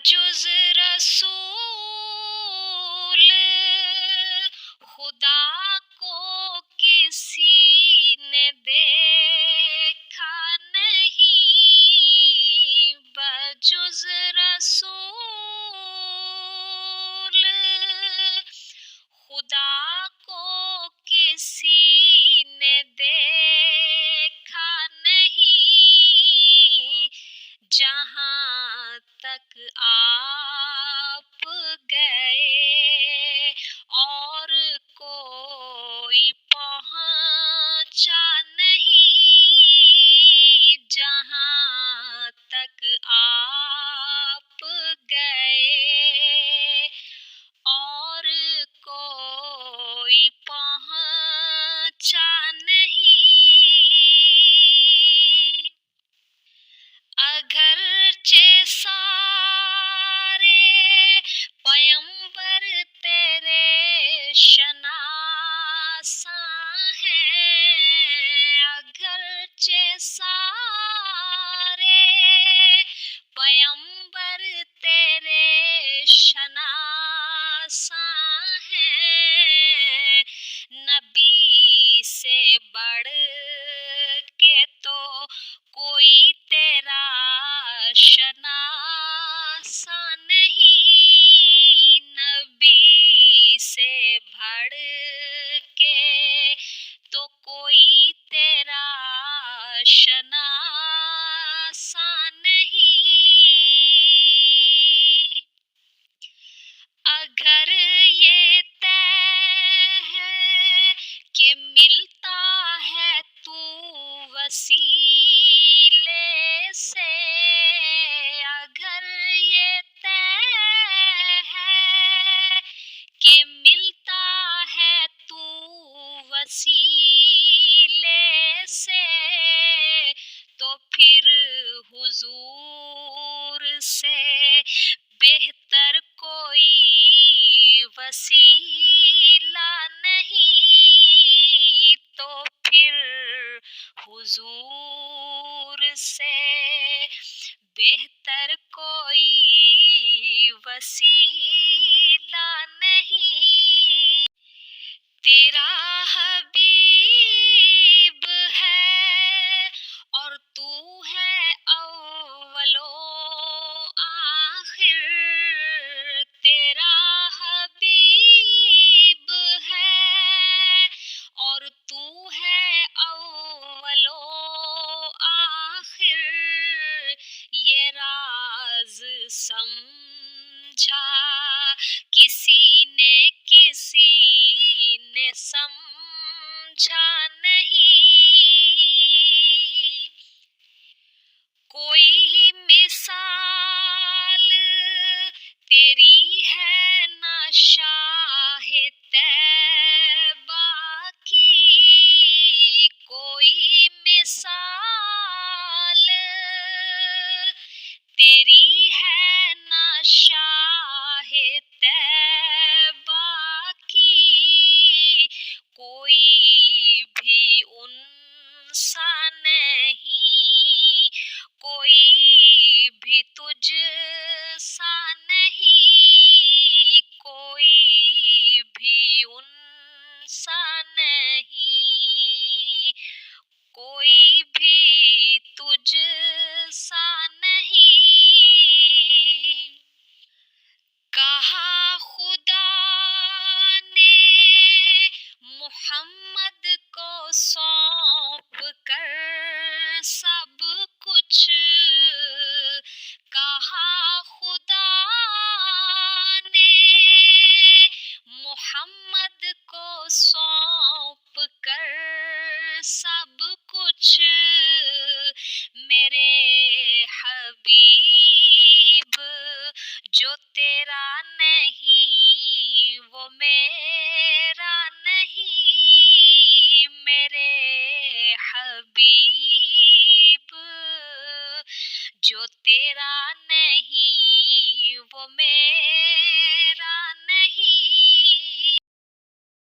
بجز رسول خدا کو کسی نے دیکھا نہیں، بجز رسول خدا کو کسی نے دیکھا نہیں، جہاں تک آپ گئے اور کوئی پہنچا نہیں، جہاں تک آپ گئے اور کوئی پہنچا نہیں۔ اگرچہ سارے پیمبر تیرے شناساں ہیں، اگرچہ سارے پیمبر تیرے شناساں ہیں، نبی سے بڑھ کے تو کوئی تیرا شناساں نہیں، نبی سے بڑھ کے تو کوئی تیرا شناساں نہیں۔ اگر یہ طے ہے کہ ملتا ہے تو وسیلے سے، اگر یہ طے ہے کہ ملتا ہے تو وسیلے سے، تو پھر حضور سے بہتر کوئی وسیلہ نہیں، تو پھر حضور سے بہتر کوئی وسیلہ نہیں۔ تیرا حبیب ہے اور تو ہے اول و آخر، تیرا حبیب ہے اور تو ہے اول و آخر، یہ راز سمجھا کسی نے سمجھا نہیں۔ کوئی مثال تیری ہے نہ شاہ طیبہ کی، کوئی مثال تیری ہے نہ شاہ طیبہ کی، کوئی بھی ان سا نہیں، کوئی بھی تجھ